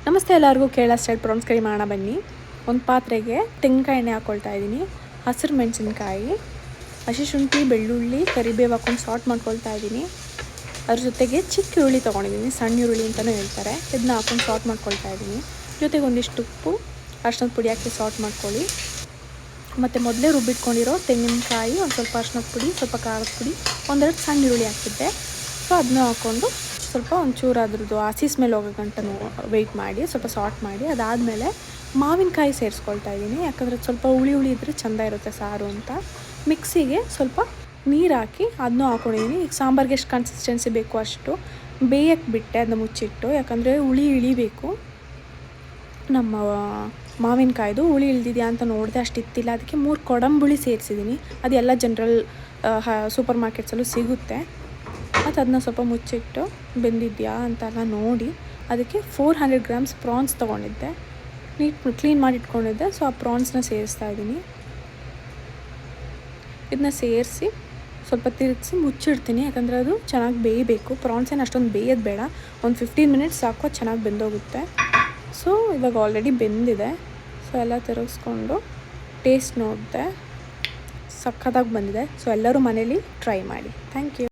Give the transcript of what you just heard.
ನಮಸ್ತೆ ಎಲ್ಲರಿಗೂ Kerala style France ಕರಿ ಮಾಡೋಣ ಬನ್ನಿ. ಒಂದು ಪಾತ್ರೆಗೆ ತೆಂಗಿನಕಾಯಿ ಎಣ್ಣೆ ಹಾಕ್ಕೊಳ್ತಾ ಇದ್ದೀನಿ, ಹಸಿರು ಮೆಣಸಿನ್ಕಾಯಿ, ಹಸಿ ಶುಂಠಿ, ಬೆಳ್ಳುಳ್ಳಿ, ಕರಿಬೇವು ಹಾಕ್ಕೊಂಡು ಸಾಲ್ಟ್ ಮಾಡ್ಕೊಳ್ತಾ ಇದ್ದೀನಿ. ಅದ್ರ ಜೊತೆಗೆ ಚಿಕ್ಕ ಈರುಳ್ಳಿ ತೊಗೊಂಡಿದ್ದೀನಿ, ಸಣ್ಣ ಈರುಳ್ಳಿ ಅಂತಲೂ ಹೇಳ್ತಾರೆ. ಇದನ್ನ ಹಾಕ್ಕೊಂಡು ಸಾಲ್ಟ್ ಮಾಡ್ಕೊಳ್ತಾ ಇದ್ದೀನಿ. ಜೊತೆಗೆ ಒಂದಿಷ್ಟು ಉಪ್ಪು, ಅರ್ಶಿನದ ಪುಡಿ ಹಾಕಿ ಸಾಲ್ಟ್ ಮಾಡ್ಕೊಳ್ಳಿ. ಮತ್ತು ಮೊದಲೇ ರುಬ್ಬಿಟ್ಕೊಂಡಿರೋ ತೆಂಗಿನಕಾಯಿ, ಒಂದು ಸ್ವಲ್ಪ ಅರ್ಶಿನದ ಪುಡಿ, ಸ್ವಲ್ಪ ಖಾರದ ಪುಡಿ, ಒಂದೆರಡು ಸಣ್ಣ ಈರುಳ್ಳಿ ಹಾಕಿದ್ದೆ. ಸೊ ಅದನ್ನ ಹಾಕ್ಕೊಂಡು ಸ್ವಲ್ಪ ಒಂಚೂರು ಅದ್ರದ್ದು ಹಸಿ ಸ್ಮೆಲ್ ಹೋಗೋ ಗಂಟನೂ ವೆಯ್ಟ್ ಮಾಡಿ ಸ್ವಲ್ಪ ಸಾಲ್ಟ್ ಮಾಡಿ, ಅದಾದಮೇಲೆ ಮಾವಿನಕಾಯಿ ಸೇರಿಸ್ಕೊಳ್ತಾ ಇದ್ದೀನಿ. ಯಾಕಂದರೆ ಸ್ವಲ್ಪ ಹುಳಿ ಇದ್ದರೆ ಚೆಂದ ಇರುತ್ತೆ ಸಾರು ಅಂತ. ಮಿಕ್ಸಿಗೆ ಸ್ವಲ್ಪ ನೀರು ಹಾಕಿ ಅದನ್ನೂ ಹಾಕ್ಕೊಂಡಿದ್ದೀನಿ. ಈಗ ಸಾಂಬಾರಿಗೆ ಎಷ್ಟು ಕನ್ಸಿಸ್ಟೆನ್ಸಿ ಬೇಕು ಅಷ್ಟು ಬೇಯಕ್ಕೆ ಬಿಟ್ಟೆ, ಅದನ್ನ ಮುಚ್ಚಿಟ್ಟು. ಯಾಕಂದರೆ ಹುಳಿ ಇಳಿಬೇಕು. ನಮ್ಮ ಮಾವಿನಕಾಯ್ದು ಹುಳಿ ಇಳಿದಿದೆಯಾ ಅಂತ ನೋಡಿದೆ, ಅಷ್ಟು ಇತ್ತಿಲ್ಲ. ಅದಕ್ಕೆ 3 ಕೊಡಂಬುಳಿ ಸೇರಿಸಿದ್ದೀನಿ. ಅದು ಎಲ್ಲ ಜನರಲ್ ಸೂಪರ್ ಮಾರ್ಕೆಟ್ಸಲ್ಲೂ ಸಿಗುತ್ತೆ. ಮತ್ತು ಅದನ್ನ ಸ್ವಲ್ಪ ಮುಚ್ಚಿಟ್ಟು ಬೆಂದಿದೆಯಾ ಅಂತೆಲ್ಲ ನೋಡಿ, ಅದಕ್ಕೆ 400 ಗ್ರಾಮ್ಸ್ ಪ್ರಾನ್ಸ್ ತೊಗೊಂಡಿದ್ದೆ, ಕ್ಲೀನ್ ಮಾಡಿ ಇಟ್ಕೊಂಡಿದ್ದೆ. ಸೊ ಆ ಪ್ರಾನ್ಸ್ನ ಸೇರಿಸ್ತಾ ಇದ್ದೀನಿ. ಇದನ್ನ ಸೇರಿಸಿ ಸ್ವಲ್ಪ ತಿರುಗಿಸಿ ಮುಚ್ಚಿಡ್ತೀನಿ. ಯಾಕಂದರೆ ಅದು ಚೆನ್ನಾಗಿ ಬೇಯಬೇಕು. ಪ್ರಾನ್ಸ್ ಏನು ಅಷ್ಟೊಂದು ಬೇಯೋದು ಬೇಡ, ಒಂದು 15 ಮಿನಿಟ್ಸ್ ಸಾಕು, ಚೆನ್ನಾಗಿ ಬೆಂದೋಗುತ್ತೆ. ಸೊ ಇವಾಗ ಆಲ್ರೆಡಿ ಬೆಂದಿದೆ. ಸೊ ಎಲ್ಲ ತಿರುಗಿಸ್ಕೊಂಡು ಟೇಸ್ಟ್ ನೋಡಿದೆ, ಸಕ್ಕತ್ತಾಗಿ ಬಂದಿದೆ. ಸೊ ಎಲ್ಲರೂ ಮನೇಲಿ ಟ್ರೈ ಮಾಡಿ. Thank you.